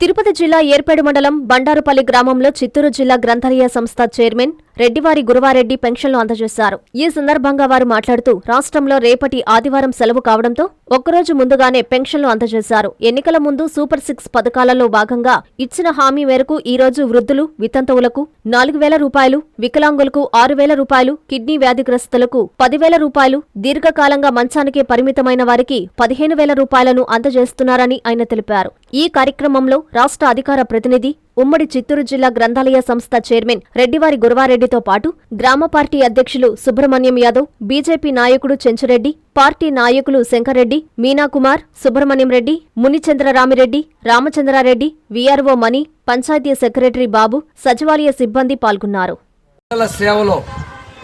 తిరుపతి జిల్లా ఏర్పేడు మండలం బండారుపల్లి గ్రామంలో చిత్తూరు జిల్లా గ్రంథాలయ సంస్థ చైర్మన్ రెడ్డివారి గురువారెడ్డి పెన్షన్లు అందజేశారు. ఈ సందర్భంగా వారు మాట్లాడుతూ రాష్ట్రంలో రేపటి ఆదివారం సెలవు కావడంతో ఒక్కరోజు ముందుగానే పెన్షన్లు అందజేశారు. ఎన్నికల ముందు సూపర్ 6 పథకాలలో భాగంగా ఇచ్చిన హామీ మేరకు ఈ రోజు వృద్ధులు, వితంతువులకు 4,000 రూపాయలు, వికలాంగులకు 6,000 రూపాయలు, కిడ్నీ వ్యాధిగ్రస్తులకు 10,000 రూపాయలు, దీర్ఘకాలంగా మంచానికే పరిమితమైన వారికి 15,000 రూపాయలను అందజేస్తున్నారని ఆయన తెలిపారు. ఈ కార్యక్రమంలో రాష్ట్ర అధికార ప్రతినిధి, ఉమ్మడి చిత్తూరు జిల్లా గ్రంథాలయ సంస్థ చైర్మన్ రెడ్డివారి గురువారెడ్డితో పాటు గ్రామ పార్టీ అధ్యక్షులు సుబ్రహ్మణ్యం యాదవ్, బీజేపీ నాయకుడు చెంచురెడ్డి, పార్టీ నాయకులు శంకర్రెడ్డి, మీనాకుమార్, సుబ్రహ్మణ్యం రెడ్డి, మునిచంద్రరామిరెడ్డి, రామచంద్రారెడ్డి, వీఆర్ఓ మణి, పంచాయతీ సెక్రటరీ బాబు, సచివాలయ సిబ్బంది పాల్గొన్నారు. సేవలో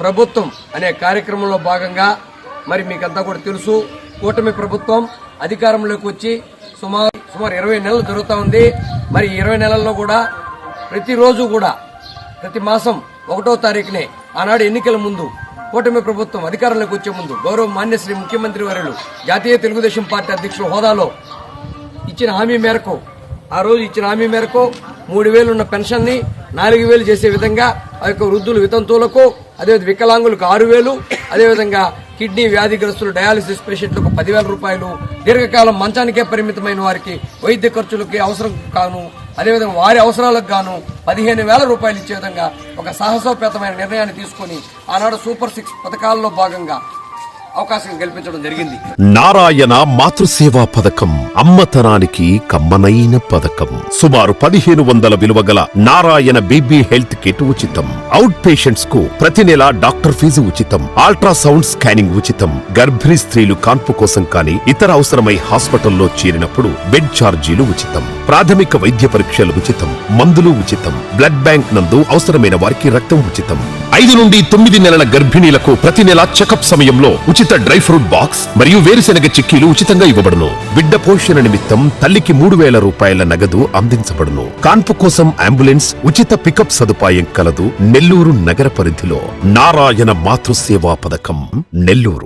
ప్రభుత్వం అనే కార్యక్రమంలో భాగంగా మరి మీకంతా కూడా తెలుసు, కూటమి ప్రభుత్వం అధికారంలోకి వచ్చి సుమారు 20 నెలలు జరుగుతూ ఉంది. మరి 20 నెలల్లో కూడా ప్రతిరోజు కూడా ప్రతి మాసం 1వ తారీఖునే ఆనాడు ఎన్నికల ముందు కూటమి ప్రభుత్వం అధికారంలోకి వచ్చే ముందు గౌరవ మాన్యశ్రీ ముఖ్యమంత్రి వర్యులు జాతీయ తెలుగుదేశం పార్టీ అధ్యక్షుల హోదాలో ఇచ్చిన హామీ మేరకు, ఆ రోజు ఇచ్చిన హామీ మేరకు 3,000 ఉన్న పెన్షన్ ని 4,000 చేసే విధంగా ఆ యొక్క వృద్ధులు, వితంతువులకు, అదేవిధంగా వికలాంగులకు 6,000, అదేవిధంగా కిడ్నీ వ్యాధిగ్రస్తులు, డయాలిసిస్ పేషెంట్లకు 10,000 రూపాయలు, దీర్ఘకాలం మంచానికే పరిమితమైన వారికి వైద్య ఖర్చులకి అవసరం గాను, అదేవిధంగా వారి అవసరాలకు గాను 15,000 రూపాయలు ఇచ్చే విధంగా ఒక సాహసోపేతమైన నిర్ణయాన్ని తీసుకుని ఆనాడు సూపర్ 6 పథకాల్లో భాగంగా అవకాశం కల్పించడం జరిగింది. నారాయణ మాతృసేవా పథకం అమ్మతనానికి కమ్మనైన పథకం. సుమారు 1,500 విలువ గల నారాయణ బీబీ హెల్త్ కిట్ ఉచితం. అవుట్ పేషెంట్స్ కు ప్రతి నెల డాక్టర్ ఫీజు ఉచితం. అల్ట్రాసౌండ్ స్కానింగ్ ఉచితం. గర్భిణీ స్త్రీలు కాన్పు కోసం కానీ ఇతర అవసరమై హాస్పిటల్లో చేరినప్పుడు బెడ్ ఛార్జీలు ఉచితం. ప్రాథమిక వైద్య పరీక్షలు ఉచితం. మందులు ఉచితం. బ్లడ్ బ్యాంక్ నందు అవసరమైన వారికి రక్తం ఉచితం. 5 నుండి 9 నెలల గర్భిణీలకు ప్రతి నెల చెకప్ సమయంలో ఉచిత డ్రై ఫ్రూట్ బాక్స్ మరియు వేరుశెనగ చిక్కీలు ఉచితంగా ఇవ్వబడును. బిడ్డ పోషణ నిమిత్తం తల్లికి 3,000 రూపాయల నగదు అందించబడును. కాన్పు కోసం అంబులెన్స్, ఉచిత పికప్ సదుపాయం కలదు. నెల్లూరు నగర పరిధిలో నారాయణ మాతృసేవా పథకం, నెల్లూరు.